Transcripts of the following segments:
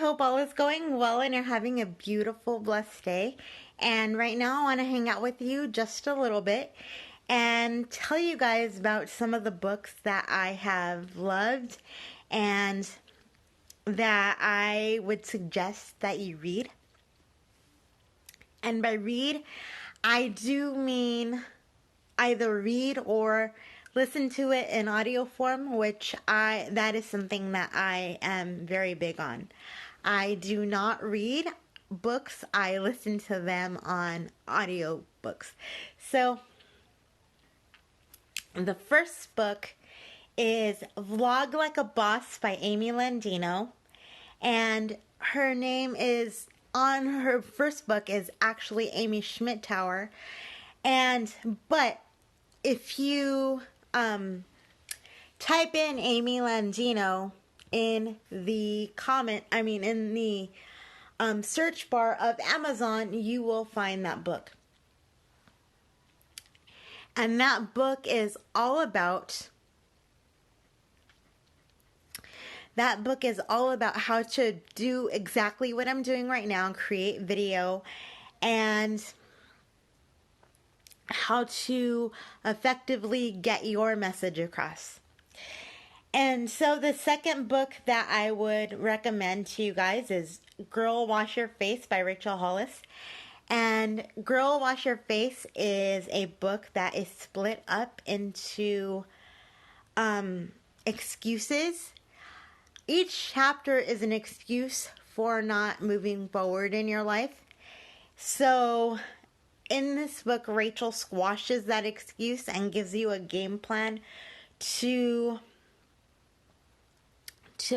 hope all is going well and you're having a beautiful, blessed day. And right now, I want to hang out with you just a little bit and tell you guys about some of the books that I have loved and that I would suggest that you read. And by read, I do mean either read or listen to it in audio form, that is something that I am very big on. I do not read books, I listen to them on audio books. So the first book is Vlog Like a Boss by Amy Landino, and her name is on her first book is actually Amy Schmidt-Tower. But if you type in Amy Landino in the search bar of Amazon, you will find that book. And that book is all about how to do exactly what I'm doing right now, create video, and how to effectively get your message across. And so the second book that I would recommend to you guys is Girl Wash Your Face by Rachel Hollis. And Girl Wash Your Face is a book that is split up into excuses. Each chapter is an excuse for not moving forward in your life. So in this book, Rachel squashes that excuse and gives you a game plan to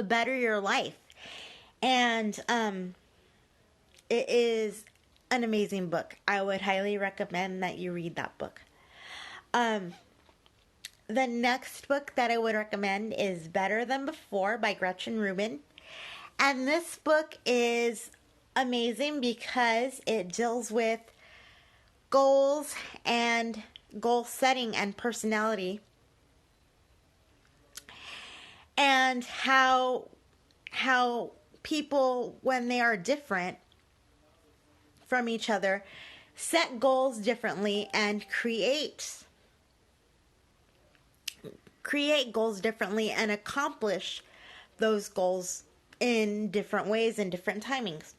better your life. And it is an amazing book. I would highly recommend that you read that book. The next book that I would recommend is Better Than Before by Gretchen Rubin. And this book is amazing because it deals with goals and goal setting and personality, and how people, when they are different from each other, set goals differently and create goals differently and accomplish those goals in different ways and different timings.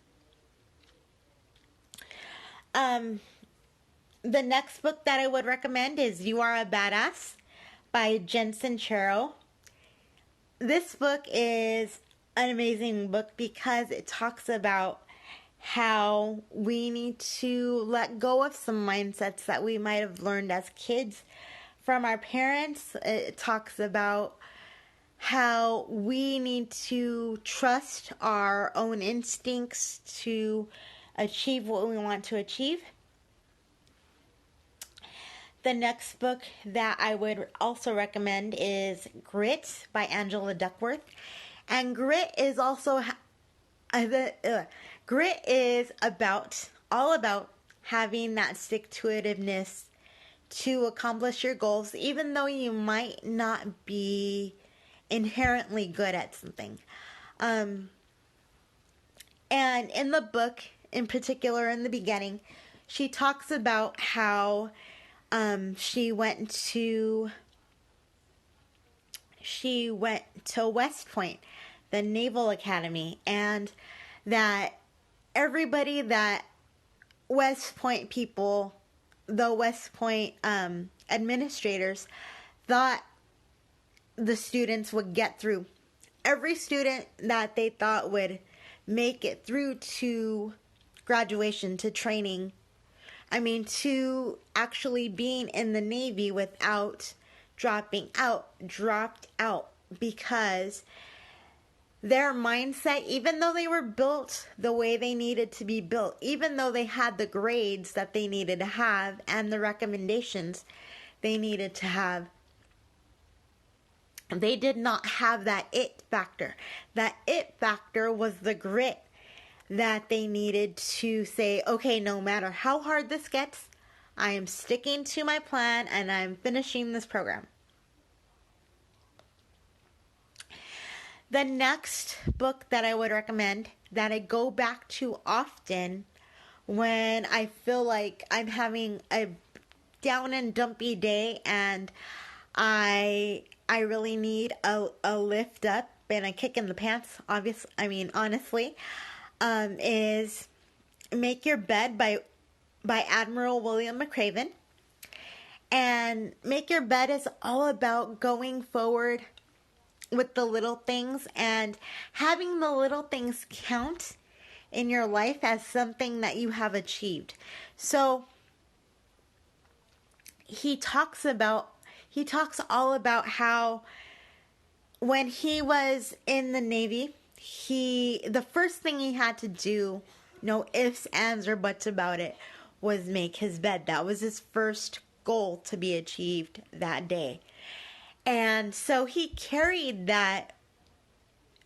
The next book that I would recommend is You Are a Badass by Jen Sincero. This book is an amazing book because it talks about how we need to let go of some mindsets that we might have learned as kids from our parents. It talks about how we need to trust our own instincts to achieve what we want to achieve. The next book that I would also recommend is Grit by Angela Duckworth. And Grit is also Grit is all about having that stick-to-itiveness to accomplish your goals, even though you might not be inherently good at something. And in the book, in particular, in the beginning, she talks about how she went to West Point, the Naval Academy, and that everybody that West Point people, the West Point administrators, thought the students would get through. Every student that they thought would make it through to graduation, to training, to actually being in the Navy without dropped out because their mindset, even though they were built the way they needed to be built, even though they had the grades that they needed to have and the recommendations they needed to have, they did not have that it factor. That it factor was the grit that they needed to say, okay, no matter how hard this gets, I am sticking to my plan and I'm finishing this program. The next book that I would recommend that I go back to often when I feel like I'm having a down and dumpy day and I really need a lift up and a kick in the pants, honestly, is Make Your Bed by Admiral William McRaven. And Make Your Bed is all about going forward with the little things and having the little things count in your life as something that you have achieved. So he talks all about how when he was in the Navy, the first thing he had to do, no ifs, ands, or buts about it, was make his bed. That was his first goal to be achieved that day. And so he carried that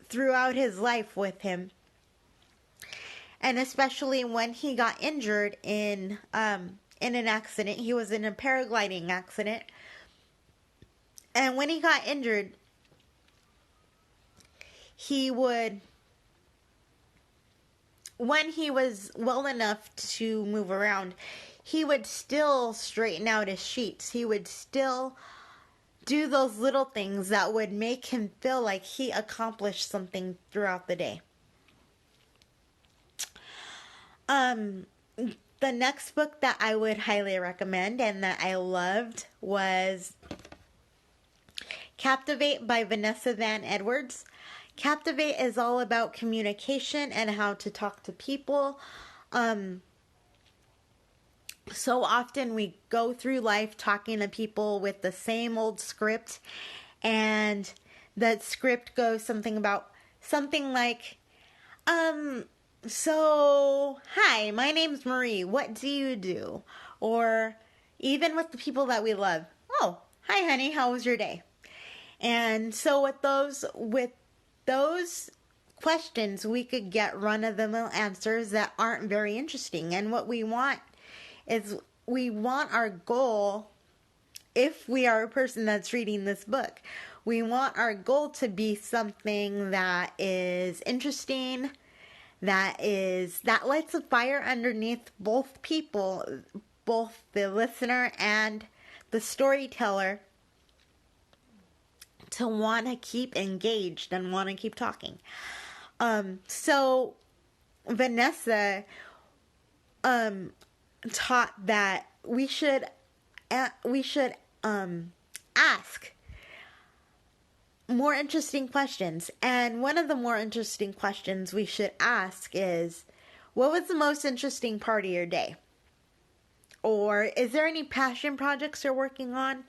throughout his life with him. And especially when he got injured in an accident. He was in a paragliding accident. And when he got injured, when he was well enough to move around, he would still straighten out his sheets. He would still do those little things that would make him feel like he accomplished something throughout the day. The next book that I would highly recommend and that I loved was Captivate by Vanessa Van Edwards. Captivate is all about communication and how to talk to people. So often we go through life talking to people with the same old script, and that script goes something like, so, hi, my name's Marie. What do you do? Or even with the people that we love. Oh, hi, honey. How was your day? And so with those questions, we could get run-of-the-mill answers that aren't very interesting. And what we want is we want our goal, if we are a person that's reading this book, we want our goal to be something that is interesting, that lights a fire underneath both people, both the listener and the storyteller, to want to keep engaged and want to keep talking. So Vanessa taught that we should ask more interesting questions. And one of the more interesting questions we should ask is, what was the most interesting part of your day? Or is there any passion projects you're working on?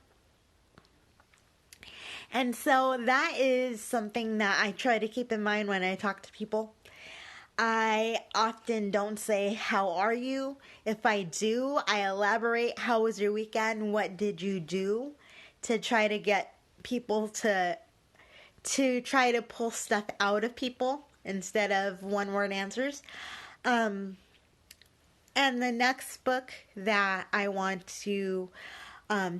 And so that is something that I try to keep in mind when I talk to people. I often don't say, how are you? If I do, I elaborate, how was your weekend? What did you do? To try to get people to try to pull stuff out of people instead of one-word answers. And the next book that I want to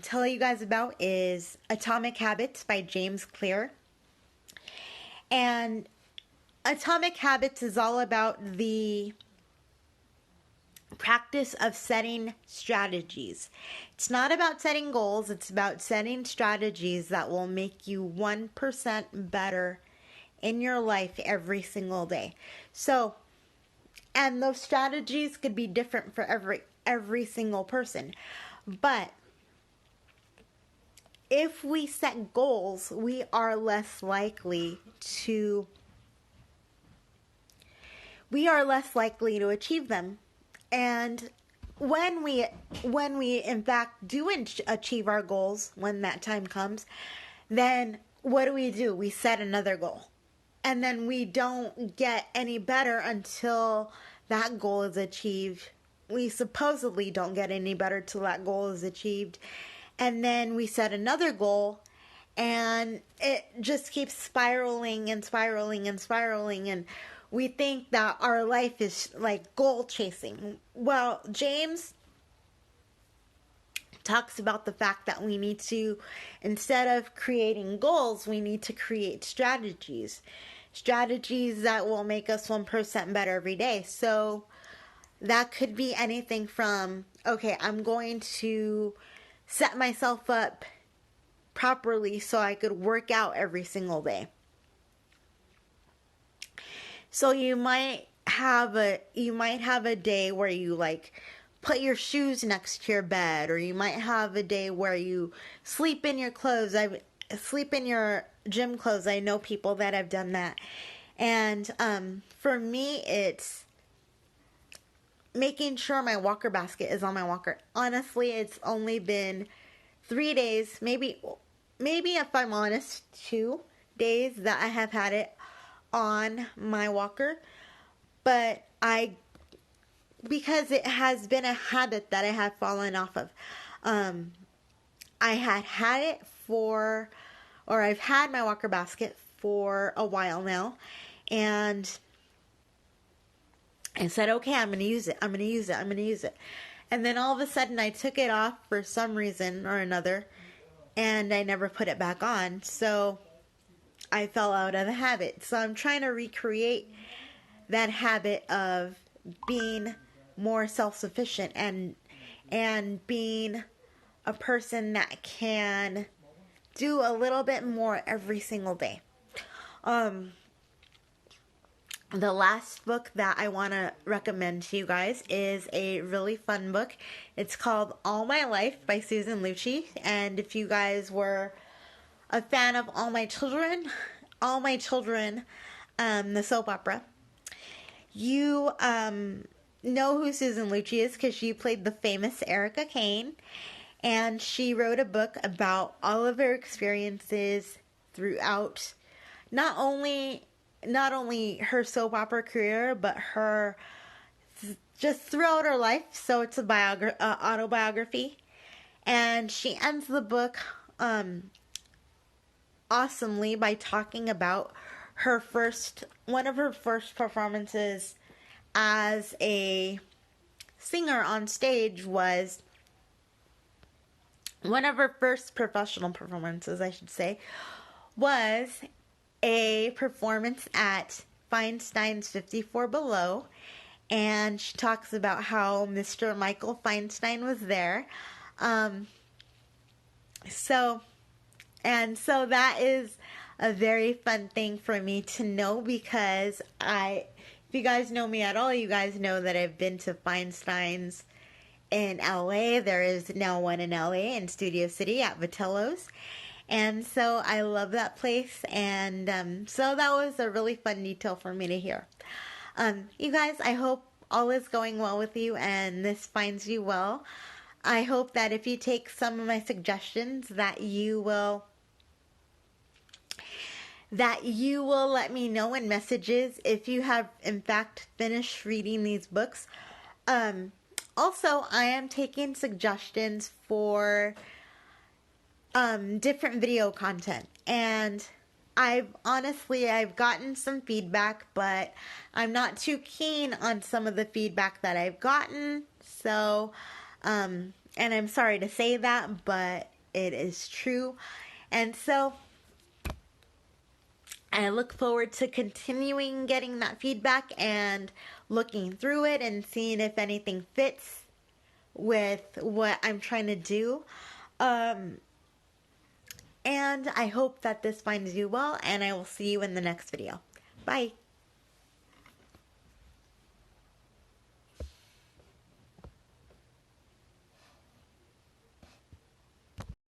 tell you guys about is Atomic Habits by James Clear. And Atomic Habits is all about the practice of setting strategies. It's not about setting goals, it's about setting strategies that will make you 1% better in your life every single day. So, and those strategies could be different for every single person. But if we set goals, we are less likely to achieve them. And when we in fact do achieve our goals, when that time comes, then what do? We set another goal. And then we don't get any better until that goal is achieved. We supposedly don't get any better till that goal is achieved. And then we set another goal, and it just keeps spiraling and spiraling and spiraling, and we think that our life is like goal chasing. Well, James talks about the fact that we need to, instead of creating goals, we need to create strategies. strategies that will make us 1% better every day. So that could be anything from, okay, I'm going to set myself up properly so I could work out every single day. So you might have a day where you like put your shoes next to your bed, or you might have a day where you sleep in your clothes. I sleep in your gym clothes. I know people that have done that. And for me, it's making sure my walker basket is on my walker. Honestly, it's only been 3 days, maybe if I'm honest, 2 days that I have had it on my walker. But because it has been a habit that I have fallen off of. I've had my walker basket for a while now, and I said, okay, I'm going to use it. And then all of a sudden I took it off for some reason or another, and I never put it back on. So I fell out of the habit. So I'm trying to recreate that habit of being more self-sufficient and being a person that can do a little bit more every single day. The last book that I want to recommend to you guys is a really fun book. It's called All My Life by Susan Lucci. And if you guys were a fan of All My Children, the soap opera, you know who Susan Lucci is because she played the famous Erica Kane. And she wrote a book about all of her experiences throughout not only her soap opera career, but her just throughout her life. So it's a autobiography, and she ends the book awesomely by talking about one of her first performances as a singer on stage. Was one of her first professional performances, I should say, was a performance at Feinstein's 54 Below, and she talks about how Mr. Michael Feinstein was there. So that is a very fun thing for me to know, because if you guys know me at all, you guys know that I've been to Feinstein's in LA. There is now one in LA in Studio City at Vitello's. And so I love that place, and so that was a really fun detail for me to hear. You guys, I hope all is going well with you and this finds you well. I hope that if you take some of my suggestions that you will let me know in messages if you have in fact finished reading these books. Also, I am taking suggestions for different video content, and I've gotten some feedback, but I'm not too keen on some of the feedback that I've gotten. So, and I'm sorry to say that, but it is true. And so I look forward to continuing getting that feedback and looking through it and seeing if anything fits with what I'm trying to do. And I hope that this finds you well, and I will see you in the next video. Bye.